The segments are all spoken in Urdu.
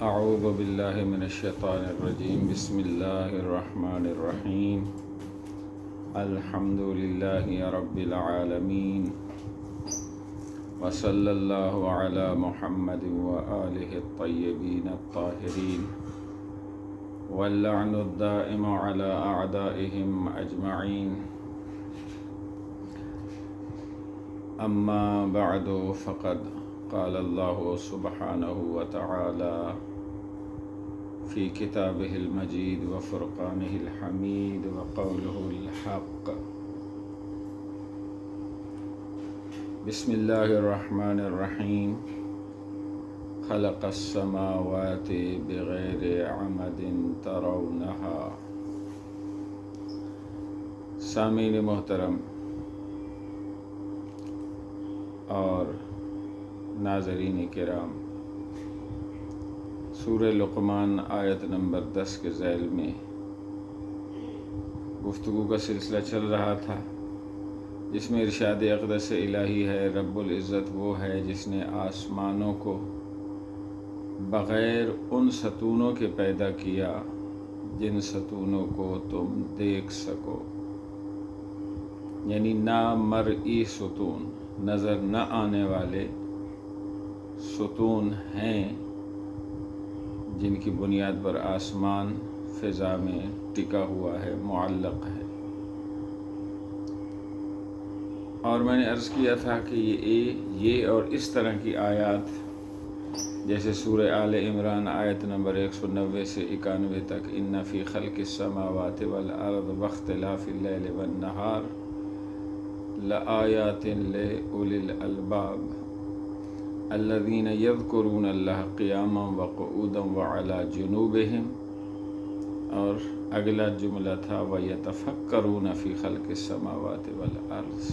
اعوذ باللہ من الشیطان الرجیم بسم اللہ الرحمن الرحیم الحمد للہ رب العالمین وصلی اللہ علی محمد وآلہ الطیبین الطاہرین واللعن الدائم علی اعدائہم اجمعین اما بعد فقد قال اللہ سبحانہ وتعالی فی کتابہ المجید وفرقانہ الحمید وقولہ الحق بسم اللہ الرحمن الرحیم خلق السماوات بغیر عمد ترونہا۔ سامعین محترم اور ناظرین کرام، سورہ لقمان آیت نمبر 10 کے ذیل میں گفتگو کا سلسلہ چل رہا تھا، جس میں ارشاد اقدس الہی ہے رب العزت وہ ہے جس نے آسمانوں کو بغیر ان ستونوں کے پیدا کیا جن ستونوں کو تم دیکھ سکو، یعنی نامرئی ستون، نظر نہ آنے والے ستون ہیں جن کی بنیاد پر آسمان فضا میں ٹکا ہوا ہے، معلق ہے۔ اور میں نے عرض کیا تھا کہ یہ اور اس طرح کی آیات جیسے سورہ آل عمران آیت نمبر 190 سے 91 تک، ان فی خلق السماوات والارض واختلاف اللیل والنہار لآیات لأولی الالباب الذین یذکرون اللہ قیاما وقعودا وعلی جنوبہم، اور اگلا جملہ تھا ویتفکرون فی خلق السماوات والارض۔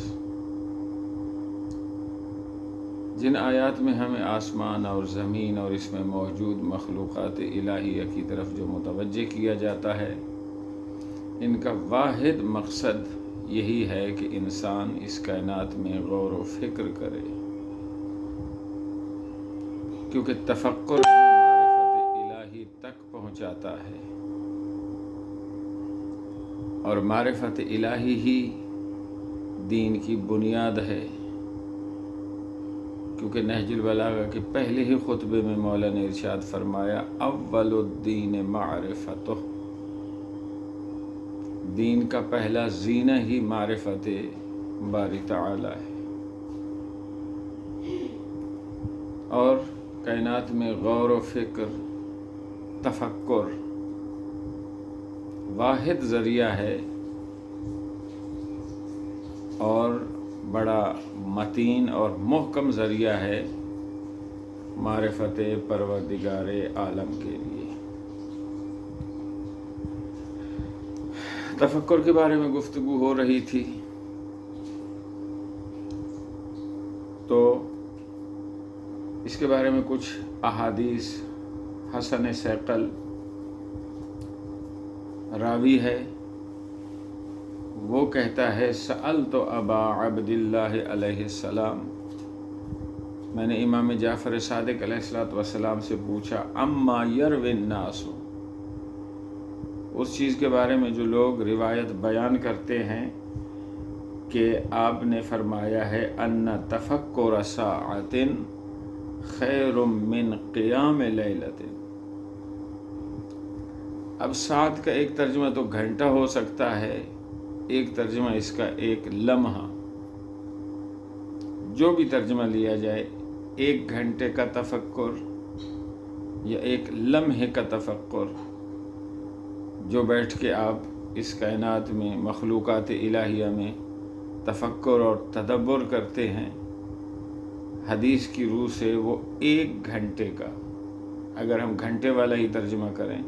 جن آیات میں ہمیں آسمان اور زمین اور اس میں موجود مخلوقات الہیہ کی طرف جو متوجہ کیا جاتا ہے، ان کا واحد مقصد یہی ہے کہ انسان اس کائنات میں غور و فکر کرے، کیونکہ تفکر معرفت الہی تک پہنچاتا ہے، اور معرفت الہی ہی دین کی بنیاد ہے، کیونکہ نہج البلاغہ کے پہلے ہی خطبے میں مولا نے ارشاد فرمایا اول الدین معرفتہ، دین کا پہلا زینہ ہی معرفت باری تعالی ہے، اور کائنات میں غور و فکر، تفکر واحد ذریعہ ہے اور بڑا متین اور محکم ذریعہ ہے معرفت پروردگار عالم کے لیے۔ تفکر کے بارے میں گفتگو ہو رہی تھی، تو اس کے بارے میں کچھ احادیث حسن ثقل راوی ہے، وہ کہتا ہے سألت ابا عبداللہ علیہ السلام، میں نے امام جعفر صادق علیہ السلام سے پوچھا اما یروی الناس، اس چیز کے بارے میں جو لوگ روایت بیان کرتے ہیں کہ آپ نے فرمایا ہے ان تفکر ساعۃ خیر من قیام لیلۃ۔ اب ساعت کا ایک ترجمہ تو گھنٹہ ہو سکتا ہے، ایک ترجمہ اس کا ایک لمحہ، جو بھی ترجمہ لیا جائے، ایک گھنٹے کا تفکر یا ایک لمحے کا تفکر، جو بیٹھ کے آپ اس کائنات میں مخلوقات الہیہ میں تفکر اور تدبر کرتے ہیں، حدیث کی روح سے وہ ایک گھنٹے کا، اگر ہم گھنٹے والا ہی ترجمہ کریں،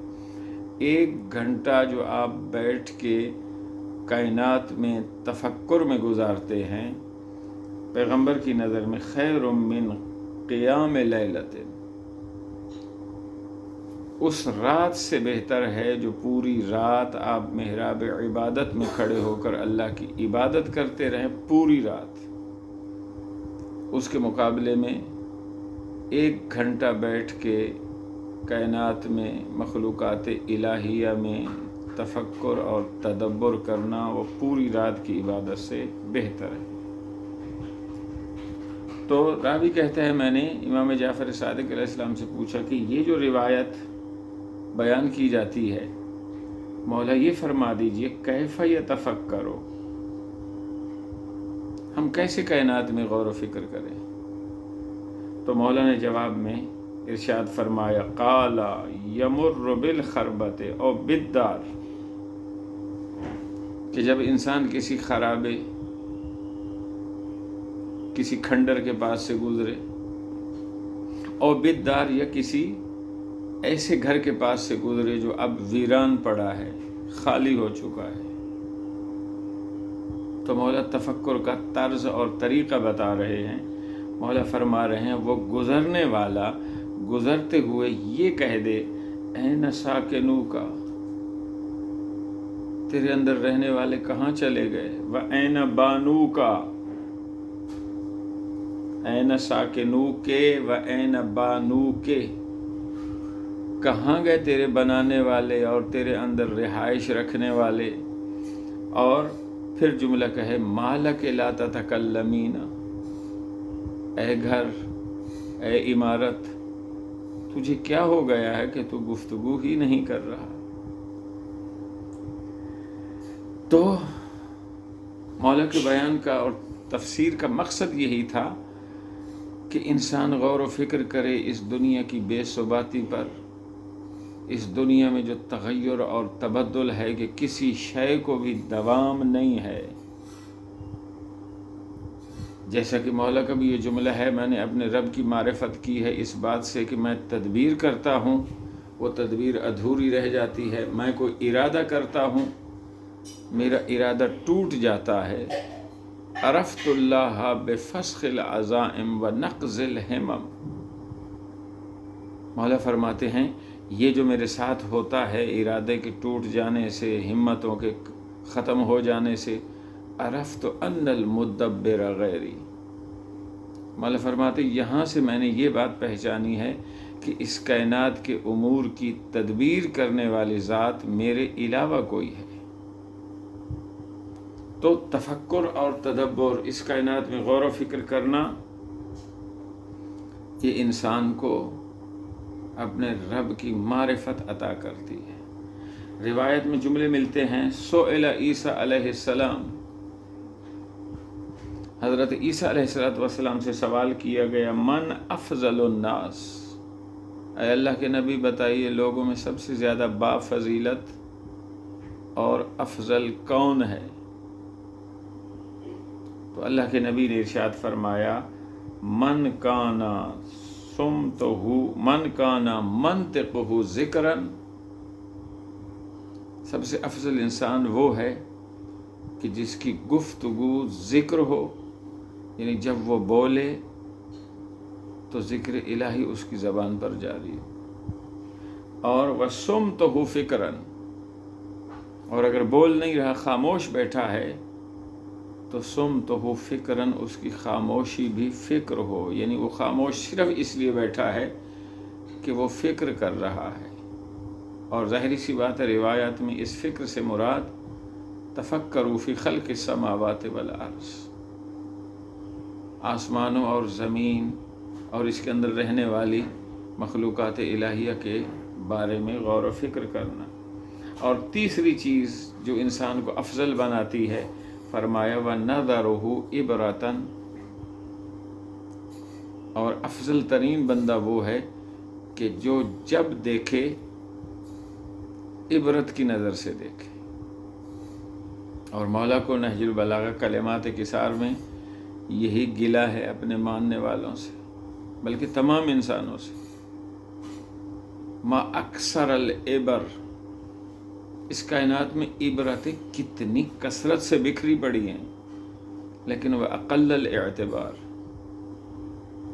ایک گھنٹہ جو آپ بیٹھ کے کائنات میں تفکر میں گزارتے ہیں، پیغمبر کی نظر میں خیر من قیام لیلۃ، اس رات سے بہتر ہے جو پوری رات آپ محراب عبادت میں کھڑے ہو کر اللہ کی عبادت کرتے رہیں پوری رات۔ اس کے مقابلے میں ایک گھنٹہ بیٹھ کے کائنات میں مخلوقات الہیہ میں تفکر اور تدبر کرنا وہ پوری رات کی عبادت سے بہتر ہے۔ تو راوی کہتا ہے میں نے امام جعفر صادق علیہ السلام سے پوچھا کہ یہ جو روایت بیان کی جاتی ہے مولا یہ فرما دیجئے کیف یتفکرو، ہم کیسے کائنات میں غور و فکر کریں؟ تو مولا نے جواب میں ارشاد فرمایا قال یمر بالخربۃ او بالدار، کہ جب انسان کسی خرابے کسی کھنڈر کے پاس سے گزرے، اور بالدار یا کسی ایسے گھر کے پاس سے گزرے جو اب ویران پڑا ہے، خالی ہو چکا ہے، تو مولا تفکر کا طرز اور طریقہ بتا رہے ہیں۔ مولا فرما رہے ہیں وہ گزرنے والا گزرتے ہوئے یہ کہہ دے این ساکنو کا، تیرے اندر رہنے والے کہاں چلے گئے، و این بانو کا، این ساکنو کے و این بانو کے، کہاں گئے تیرے بنانے والے اور تیرے اندر رہائش رکھنے والے، اور پھر جملہ کہے مالک لا تتکلمین، اے گھر اے عمارت تجھے کیا ہو گیا ہے کہ تو گفتگو ہی نہیں کر رہا۔ تو مولا کے بیان کا اور تفسیر کا مقصد یہی تھا کہ انسان غور و فکر کرے اس دنیا کی بے ثباتی پر، اس دنیا میں جو تغیر اور تبدل ہے کہ کسی شے کو بھی دوام نہیں ہے۔ جیسا کہ مولا کا بھی یہ جملہ ہے میں نے اپنے رب کی معرفت کی ہے اس بات سے کہ میں تدبیر کرتا ہوں، وہ تدبیر ادھوری رہ جاتی ہے، میں کوئی ارادہ کرتا ہوں، میرا ارادہ ٹوٹ جاتا ہے۔ عرفت اللہ بفسخ العزائم و نقض الہمم، مولا فرماتے ہیں یہ جو میرے ساتھ ہوتا ہے ارادے کے ٹوٹ جانے سے، ہمتوں کے ختم ہو جانے سے، عرفت ان المدبر غیری، مولا فرماتے یہاں سے میں نے یہ بات پہچانی ہے کہ اس کائنات کے امور کی تدبیر کرنے والی ذات میرے علاوہ کوئی ہے۔ تو تفکر اور تدبر، اس کائنات میں غور و فکر کرنا، یہ انسان کو اپنے رب کی معرفت عطا کرتی ہے۔ روایت میں جملے ملتے ہیں سئل عیسیٰ علیہ السلام، حضرت عیسیٰ علیہ السلام سے سوال کیا گیا من افضل الناس، اے اللہ کے نبی بتائیے لوگوں میں سب سے زیادہ با فضیلت اور افضل کون ہے؟ تو اللہ کے نبی نے ارشاد فرمایا من کانا سمتہ من کانا منطقہ ذکرن، سب سے افضل انسان وہ ہے کہ جس کی گفتگو ذکر ہو، یعنی جب وہ بولے تو ذکر الہی اس کی زبان پر جاری ہو، اور وَصُمْتُهُ فِكْرًا، اور اگر بول نہیں رہا خاموش بیٹھا ہے تو سُمْتُهُ فِكْرًا، اس کی خاموشی بھی فکر ہو، یعنی وہ خاموش صرف اس لیے بیٹھا ہے کہ وہ فکر کر رہا ہے۔ اور ظاہری سی بات ہے روایات میں اس فکر سے مراد تفکروا فی خلق السماوات والارض، آسمانوں اور زمین اور اس کے اندر رہنے والی مخلوقات الہیہ کے بارے میں غور و فکر کرنا۔ اور تیسری چیز جو انسان کو افضل بناتی ہے، فرمایا وَنَظَرُهُ عِبْرَةً، اور افضل ترین بندہ وہ ہے کہ جو جب دیکھے عبرت کی نظر سے دیکھے۔ اور مولا کو نہج البلاغہ کلمات کثار میں یہی گلہ ہے اپنے ماننے والوں سے، بلکہ تمام انسانوں سے، ما اکثر العبر، اس کائنات میں عبرتیں کتنی کثرت سے بکھری پڑی ہیں، لیکن وہ اقل الاعتبار،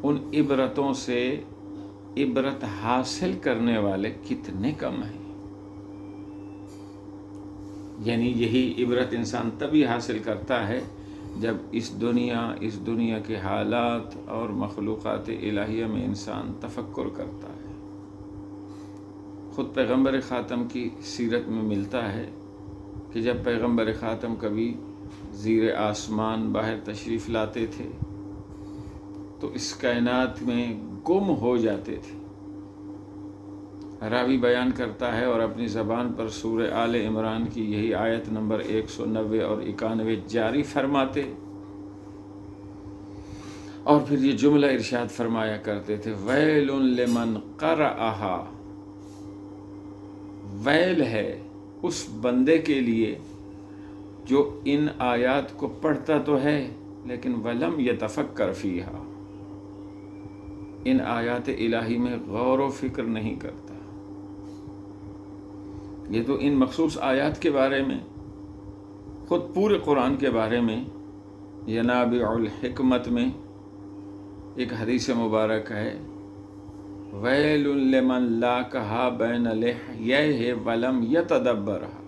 ان عبرتوں سے عبرت حاصل کرنے والے کتنے کم ہیں۔ یعنی یہی عبرت انسان تبھی حاصل کرتا ہے جب اس دنیا کے حالات اور مخلوقات الہیہ میں انسان تفکر کرتا ہے۔ خود پیغمبر خاتم کی سیرت میں ملتا ہے کہ جب پیغمبر خاتم کبھی زیر آسمان باہر تشریف لاتے تھے تو اس کائنات میں گم ہو جاتے تھے۔ راوی بیان کرتا ہے اور اپنی زبان پر سورہ آل عمران کی یہی آیت نمبر 190 اور 91 جاری فرماتے، اور پھر یہ جملہ ارشاد فرمایا کرتے تھے، ویل لمن قرأہا، ویل ہے اس بندے کے لیے جو ان آیات کو پڑھتا تو ہے لیکن ولم یتفکر فیہا، ان آیات الہی میں غور و فکر نہیں کرتا۔ یہ تو ان مخصوص آیات کے بارے میں، خود پورے قرآن کے بارے میں ینابع الحکمت میں ایک حدیث مبارک ہے، ویل لمن لاقھا بین لحییہ ولم یتدبرھا،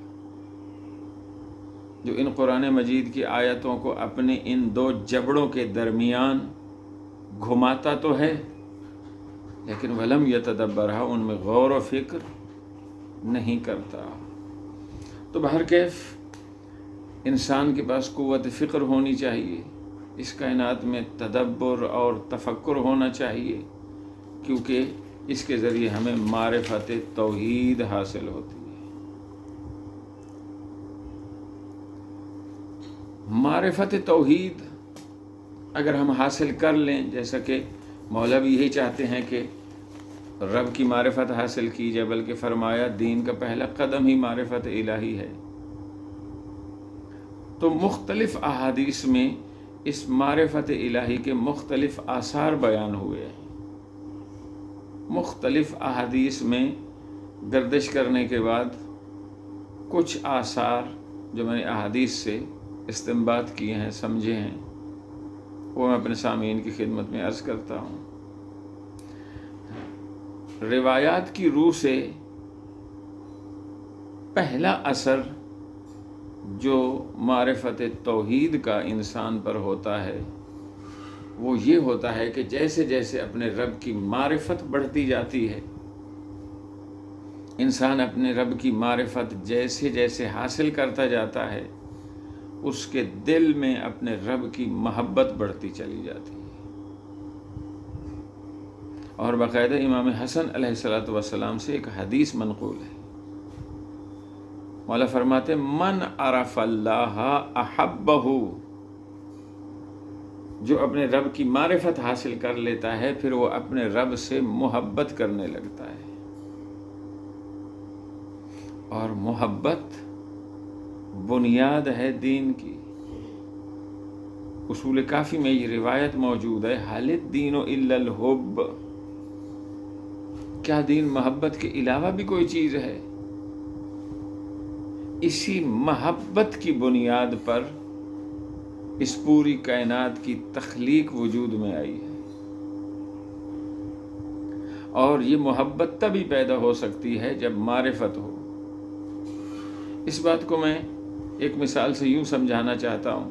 جو ان قرآن مجید کی آیتوں کو اپنے ان دو جبڑوں کے درمیان گھماتا تو ہے لیکن ولم یتدبرھا، ان میں غور و فکر نہیں کرتا۔ تو بہرکیف انسان کے پاس قوت فکر ہونی چاہیے، اس کائنات میں تدبر اور تفکر ہونا چاہیے، کیونکہ اس کے ذریعے ہمیں معرفت توحید حاصل ہوتی ہے۔ معرفت توحید اگر ہم حاصل کر لیں، جیسا کہ مولا بھی یہی چاہتے ہیں کہ رب کی معرفت حاصل کی جائے، بلکہ فرمایا دین کا پہلا قدم ہی معرفت الہی ہے، تو مختلف احادیث میں اس معرفت الہی کے مختلف آثار بیان ہوئے ہیں۔ مختلف احادیث میں گردش کرنے کے بعد کچھ آثار جو میں نے احادیث سے استنباط کیے ہیں، سمجھے ہیں، وہ میں اپنے سامعین کی خدمت میں عرض کرتا ہوں۔ روایات کی روح سے پہلا اثر جو معرفت توحید کا انسان پر ہوتا ہے وہ یہ ہوتا ہے کہ جیسے جیسے اپنے رب کی معرفت بڑھتی جاتی ہے، انسان اپنے رب کی معرفت جیسے جیسے حاصل کرتا جاتا ہے، اس کے دل میں اپنے رب کی محبت بڑھتی چلی جاتی ہے۔ اور باقاعدہ امام حسن علیہ السلام سے ایک حدیث منقول ہے، مولا فرماتے من عرف اللہ احبہ، جو اپنے رب کی معرفت حاصل کر لیتا ہے پھر وہ اپنے رب سے محبت کرنے لگتا ہے، اور محبت بنیاد ہے دین کی۔ اصول کافی میں یہ روایت موجود ہے، حل الدین الا الحب، کیا دین محبت کے علاوہ بھی کوئی چیز ہے؟ اسی محبت کی بنیاد پر اس پوری کائنات کی تخلیق وجود میں آئی ہے، اور یہ محبت تبھی پیدا ہو سکتی ہے جب معرفت ہو۔ اس بات کو میں ایک مثال سے یوں سمجھانا چاہتا ہوں،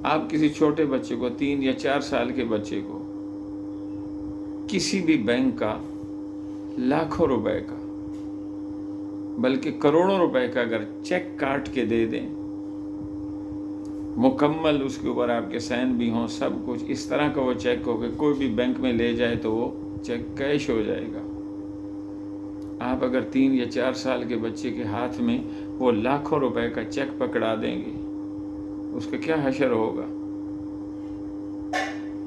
آپ کسی چھوٹے بچے کو، 3 یا 4 سال کے بچے کو کسی بھی بینک کا لاکھوں روپے کا بلکہ کروڑوں روپے کا اگر چیک کاٹ کے دے دیں، مکمل اس کے اوپر آپ کے سائن بھی ہوں، سب کچھ اس طرح کا وہ چیک ہو کہ کوئی بھی بینک میں لے جائے تو وہ چیک کیش ہو جائے گا، آپ اگر 3 یا 4 سال کے بچے کے ہاتھ میں وہ لاکھوں روپے کا چیک پکڑا دیں گے، اس کا کیا حشر ہوگا؟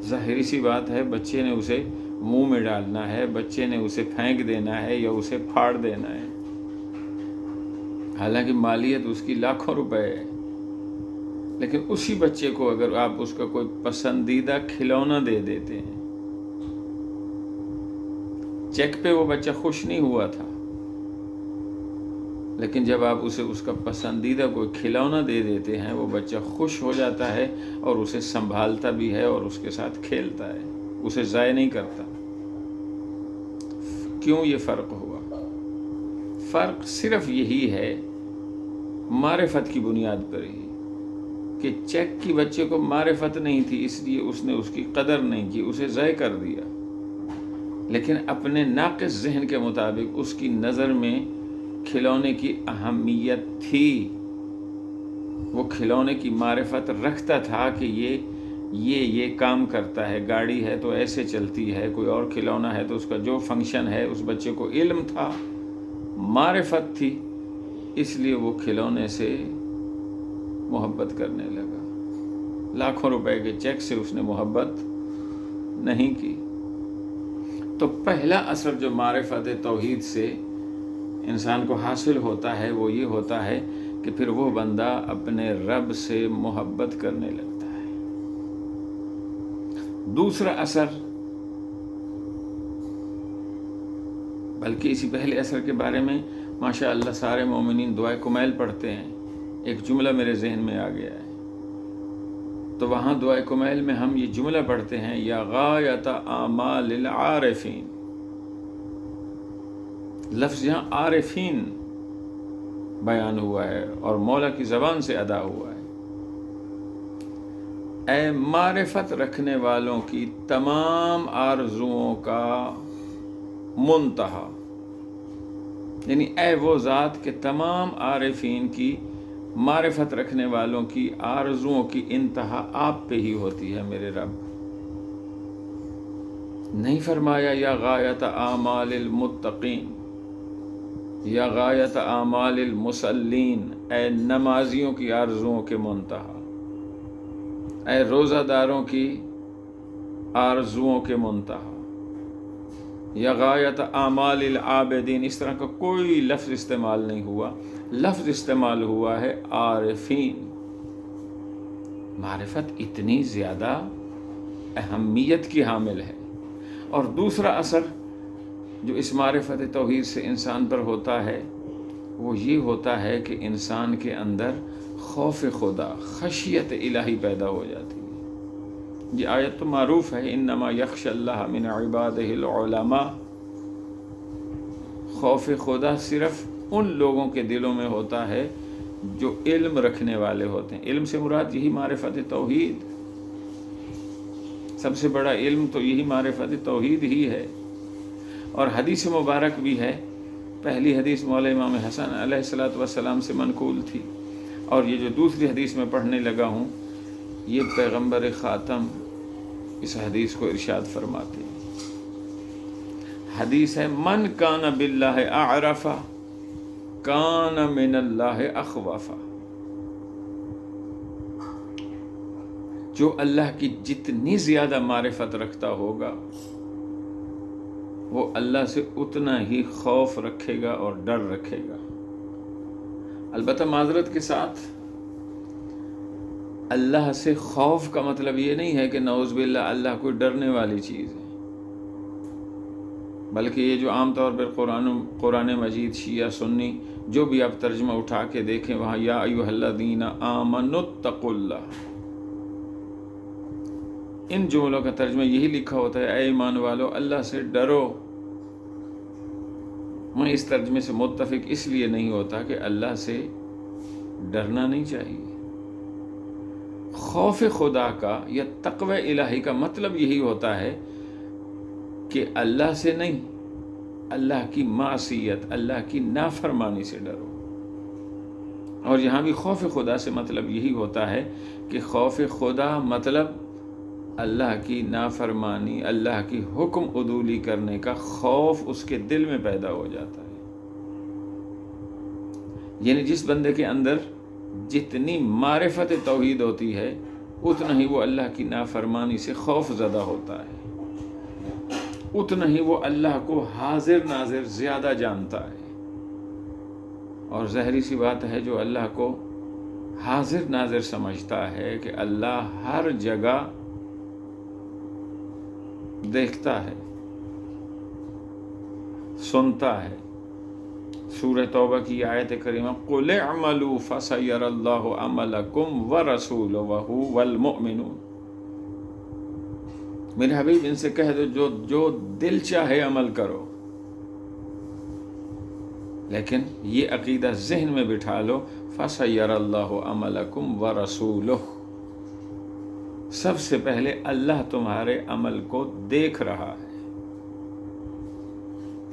ظاہری سی بات ہے، بچے نے اسے منہ میں ڈالنا ہے، بچے نے اسے پھینک دینا ہے یا اسے پھاڑ دینا ہے، حالانکہ مالیت اس کی لاکھوں روپے ہے۔ لیکن اسی بچے کو اگر آپ اس کا کوئی پسندیدہ کھلونا دے دیتے ہیں، چیک پہ وہ بچہ خوش نہیں ہوا تھا، لیکن جب آپ اسے اس کا پسندیدہ کوئی کھلونا دے دیتے ہیں، وہ بچہ خوش ہو جاتا ہے اور اسے سنبھالتا بھی ہے اور اس کے ساتھ کھیلتا ہے، اسے ضائع نہیں کرتا۔ کیوں یہ فرق ہوا؟ فرق صرف یہی ہے، معرفت کی بنیاد پر ہی، کہ چیک کی بچے کو معرفت نہیں تھی، اس لیے اس نے اس کی قدر نہیں کی، اسے ضائع کر دیا۔ لیکن اپنے ناقص ذہن کے مطابق اس کی نظر میں کھلونے کی اہمیت تھی، وہ کھلونے کی معرفت رکھتا تھا کہ یہ کام کرتا ہے، گاڑی ہے تو ایسے چلتی ہے، کوئی اور کھلونا ہے تو اس کا جو فنکشن ہے، اس بچے کو علم تھا، معرفت تھی، اس لیے وہ کھلونے سے محبت کرنے لگا۔ لاکھوں روپے کے چیک سے اس نے محبت نہیں کی۔ تو پہلا اثر جو معرفت توحید سے انسان کو حاصل ہوتا ہے وہ یہ ہوتا ہے کہ پھر وہ بندہ اپنے رب سے محبت کرنے لگتا ہے۔ دوسرا اثر، بلکہ اسی پہلے اثر کے بارے میں ماشاء اللہ سارے مومنین دعائے کمیل پڑھتے ہیں، ایک جملہ میرے ذہن میں آ گیا ہے، تو وہاں دعائے کمیل میں ہم یہ جملہ پڑھتے ہیں، یا غایت اعمال العارفین، لفظ یہاں عارفین بیان ہوا ہے اور مولا کی زبان سے ادا ہوا ہے۔ اے معرفت رکھنے والوں کی تمام آرزوؤں کا منتہا، یعنی اے وہ ذات کہ تمام عارفین کی، معرفت رکھنے والوں کی آرزوؤں کی انتہا آپ پہ ہی ہوتی ہے میرے رب۔ نہیں فرمایا یا غایت اعمال المتقین، یا غایت اعمال المصلین، اے نمازیوں کی آرزوؤں کے منتہا، اے روزہ داروں کی آرزوؤں کے منتہا، یا غایت اعمال العابدین، اس طرح کا کوئی لفظ استعمال نہیں ہوا، لفظ استعمال ہوا ہے عارفین۔ معرفت اتنی زیادہ اہمیت کی حامل ہے۔ اور دوسرا اثر جو اس معرفت توحید سے انسان پر ہوتا ہے وہ یہ ہوتا ہے کہ انسان کے اندر خوف خدا، خشیت الہی پیدا ہو جاتی ہے۔ یہ آیت تو معروف ہے، انما یخشی اللہ من عبادہ العلماء، خوف خدا صرف ان لوگوں کے دلوں میں ہوتا ہے جو علم رکھنے والے ہوتے ہیں۔ علم سے مراد یہی معرفت توحید، سب سے بڑا علم تو یہی معرفت توحید ہی ہے۔ اور حدیث مبارک بھی ہے، پہلی حدیث مولا امام حسن علیہ السلام سے منقول تھی، اور یہ جو دوسری حدیث میں پڑھنے لگا ہوں یہ پیغمبر خاتم اس حدیث کو ارشاد فرماتے ہیں۔ حدیث ہے، من کان باللہ اعرف کان من اللہ اخوف، جو اللہ کی جتنی زیادہ معرفت رکھتا ہوگا وہ اللہ سے اتنا ہی خوف رکھے گا اور ڈر رکھے گا۔ البتہ معذرت کے ساتھ، اللہ سے خوف کا مطلب یہ نہیں ہے کہ نعوذ باللہ اللہ کوئی ڈرنے والی چیز ہے، بلکہ یہ جو عام طور پر قرآن مجید شیعہ سنی جو بھی آپ ترجمہ اٹھا کے دیکھیں وہاں یا ایھا الذین آمنوا اتقوا اللہ، ان جملوں کا ترجمہ یہی لکھا ہوتا ہے، اے ایمان والو اللہ سے ڈرو۔ میں اس ترجمے سے متفق اس لیے نہیں ہوتا کہ اللہ سے ڈرنا نہیں چاہیے۔ خوف خدا کا یا تقوی الہی کا مطلب یہی ہوتا ہے کہ اللہ سے نہیں، اللہ کی معصیت، اللہ کی نافرمانی سے ڈرو۔ اور یہاں بھی خوف خدا سے مطلب یہی ہوتا ہے کہ خوف خدا مطلب اللہ کی نافرمانی، اللہ کی حکم عدولی کرنے کا خوف اس کے دل میں پیدا ہو جاتا ہے۔ یعنی جس بندے کے اندر جتنی معرفت توحید ہوتی ہے اتنا ہی وہ اللہ کی نافرمانی سے خوف زدہ ہوتا ہے، اتنا ہی وہ اللہ کو حاضر ناظر زیادہ جانتا ہے۔ اور ظاہری سی بات ہے، جو اللہ کو حاضر ناظر سمجھتا ہے کہ اللہ ہر جگہ دیکھتا ہے، سنتا ہے۔ سورہ توبہ کی آیت کریمہ، قُلِ اعْمَلُوا فَسَيَرَى اللَّهُ عَمَلَكُمْ وَرَسُولُهُ وَالْمُؤْمِنُونَ، میرے حبیب ان سے کہہ دو جو دل چاہے عمل کرو، لیکن یہ عقیدہ ذہن میں بٹھا لو، فَسَيَرَى اللَّهُ عَمَلَكُمْ وَرَسُولُهُ، سب سے پہلے اللہ تمہارے عمل کو دیکھ رہا ہے،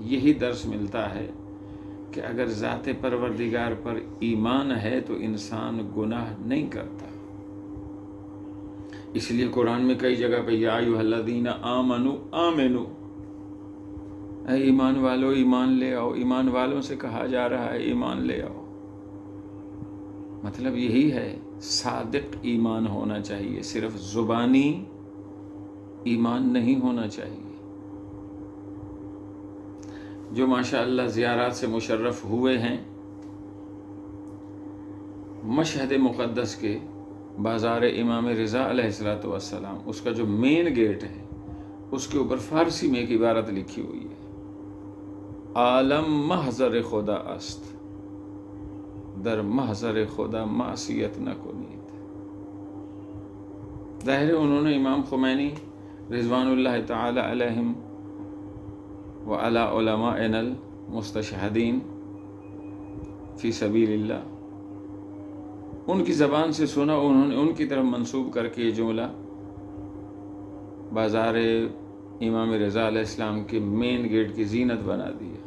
یہی درس ملتا ہے کہ اگر ذات پروردگار پر ایمان ہے تو انسان گناہ نہیں کرتا۔ اس لیے قرآن میں کئی جگہ پہ یا ایھا الذین آمنوا آمنوا، اے ایمان والو ایمان لے آؤ، ایمان والوں سے کہا جا رہا ہے ایمان لے آؤ۔ مطلب یہی ہے، صادق ایمان ہونا چاہیے، صرف زبانی ایمان نہیں ہونا چاہیے۔ جو ماشاءاللہ زیارات سے مشرف ہوئے ہیں، مشہد مقدس کے بازار امام رضا علیہ السلام، اس کا جو مین گیٹ ہے اس کے اوپر فارسی میں ایک عبارت لکھی ہوئی ہے، عالم محضر خدا است، در محضر خدا معصیت نہ کنید۔ ظاہر ہے انہوں نے امام خمینی رضوان اللہ تعالی علیہم وعلی علمائنا المستشہدین فی سبیل اللہ، ان کی زبان سے سنا، انہوں نے ان کی طرف منسوب کر کے یہ جملہ بازار امام رضا علیہ السلام کے مین گیٹ کی زینت بنا دیا۔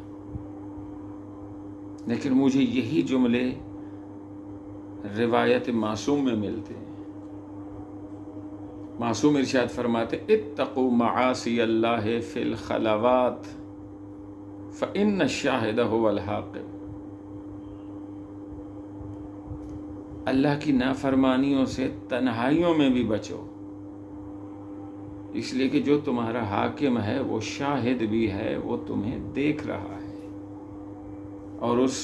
لیکن مجھے یہی جملے روایت معصوم میں ملتے ہیں۔ معصوم ارشاد فرماتے اتقوا معاصی اللہ فی الخلوات فإن الشاہد هو الحاقب۔ اللہ کی نافرمانیوں سے تنہائیوں میں بھی بچو، اس لیے کہ جو تمہارا حاکم ہے وہ شاہد بھی ہے، وہ تمہیں دیکھ رہا ہے۔ اور اس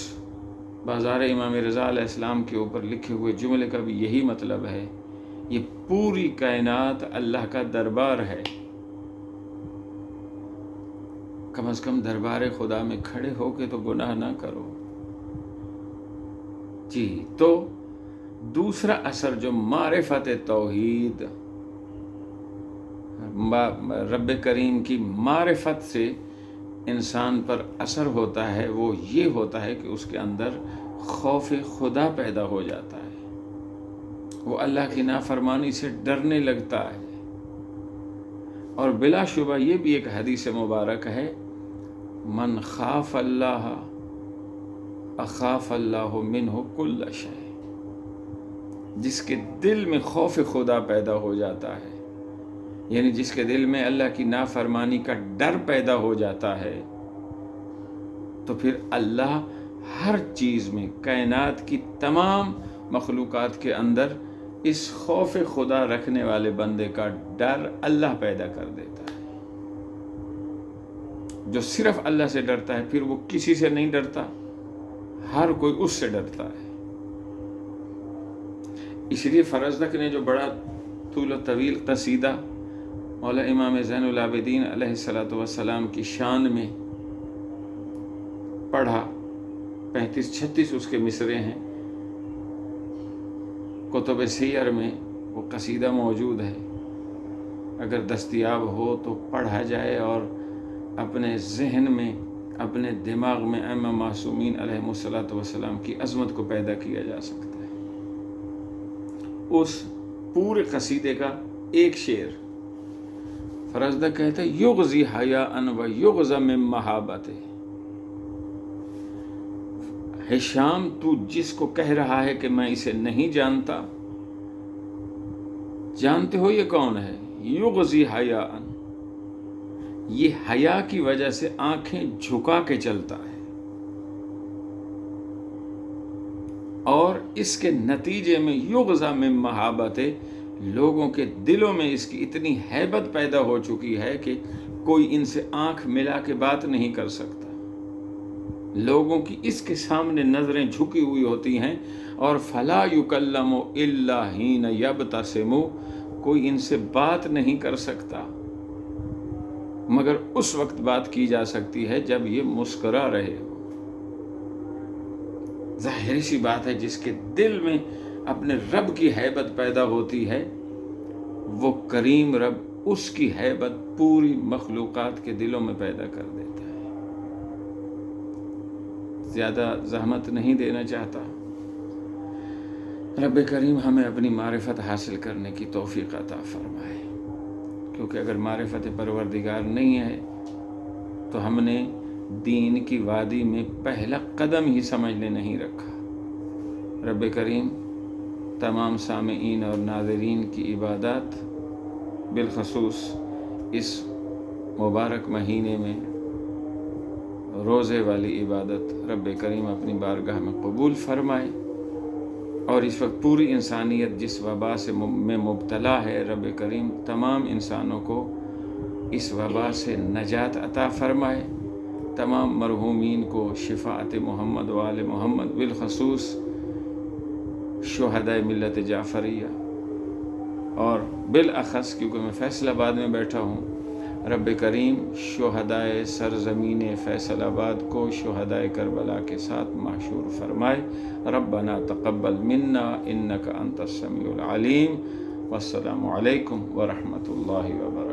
بازار امام رضا علیہ السلام کے اوپر لکھے ہوئے جملے کا بھی یہی مطلب ہے، یہ پوری کائنات اللہ کا دربار ہے، کم از کم دربار خدا میں کھڑے ہو کے تو گناہ نہ کرو۔ جی، تو دوسرا اثر جو معرفت توحید، رب کریم کی معرفت سے انسان پر اثر ہوتا ہے، وہ یہ ہوتا ہے کہ اس کے اندر خوف خدا پیدا ہو جاتا ہے، وہ اللہ کی نافرمانی سے ڈرنے لگتا ہے۔ اور بلا شبہ یہ بھی ایک حدیث مبارک ہے، من خاف اللہ اخاف اللہ منہ کل شیء، جس کے دل میں خوف خدا پیدا ہو جاتا ہے، یعنی جس کے دل میں اللہ کی نافرمانی کا ڈر پیدا ہو جاتا ہے، تو پھر اللہ ہر چیز میں، کائنات کی تمام مخلوقات کے اندر اس خوف خدا رکھنے والے بندے کا ڈر اللہ پیدا کر دیتا ہے۔ جو صرف اللہ سے ڈرتا ہے، پھر وہ کسی سے نہیں ڈرتا، ہر کوئی اس سے ڈرتا ہے۔ اس لیے فرزدق نے جو بڑا طول و طویل قصیدہ مولا امام زین العابدین علیہ السلام کی شان میں پڑھا، 35-36 اس کے مصرے ہیں، کتب سیر میں وہ قصیدہ موجود ہے، اگر دستیاب ہو تو پڑھا جائے اور اپنے ذہن میں، اپنے دماغ میں ائمہ معصومین علیہ السلام کی عظمت کو پیدا کیا جا سکتا ہے۔ اس پورے قصیدے کا ایک شعر فرزدق کہتا ہے یغزی حیاء و یغز من محابتہ، ہشام تو جس کو کہہ رہا ہے کہ میں اسے نہیں جانتا، جانتے ہو یہ کون ہے؟ یغزی حیاء، یہ حیا کی وجہ سے آنکھیں جھکا کے چلتا ہے، اور اس کے نتیجے میں یغزا من محابتہ، لوگوں کے دلوں میں اس کی اتنی ہیبت پیدا ہو چکی ہے کہ کوئی ان سے آنکھ ملا کے بات نہیں کر سکتا، لوگوں کی اس کے سامنے نظریں جھکی ہوئی ہوتی ہیں، اور فلا یکلم الا حین یبتسم، کوئی ان سے بات نہیں کر سکتا مگر اس وقت بات کی جا سکتی ہے جب یہ مسکرا رہے ہو۔ ظاہری سی بات ہے، جس کے دل میں اپنے رب کی ہیبت پیدا ہوتی ہے، وہ کریم رب اس کی ہیبت پوری مخلوقات کے دلوں میں پیدا کر دیتا ہے۔ زیادہ زحمت نہیں دینا چاہتا، رب کریم ہمیں اپنی معرفت حاصل کرنے کی توفیق عطا فرمائے، کیونکہ اگر معرفت پروردگار نہیں ہے تو ہم نے دین کی وادی میں پہلا قدم ہی سمجھ لے نہیں رکھا۔ رب کریم تمام سامعین اور ناظرین کی عبادات، بالخصوص اس مبارک مہینے میں روزے والی عبادت، رب کریم اپنی بارگاہ میں قبول فرمائے، اور اس وقت پوری انسانیت جس وبا میں مبتلا ہے، رب کریم تمام انسانوں کو اس وبا سے نجات عطا فرمائے، تمام مرحومین کو شفاعت محمد و آل محمد، بالخصوص شہدائے ملت جعفریہ، اور بالاخص کیونکہ میں فیصل آباد میں بیٹھا ہوں، رب کریم شہدائے سرزمین فیصل آباد کو شہدائے کربلا کے ساتھ محشور فرمائے۔ ربنا تقبل منا انک انت السمیع العلیم، والسلام علیکم ورحمۃ اللہ وبرکاتہ۔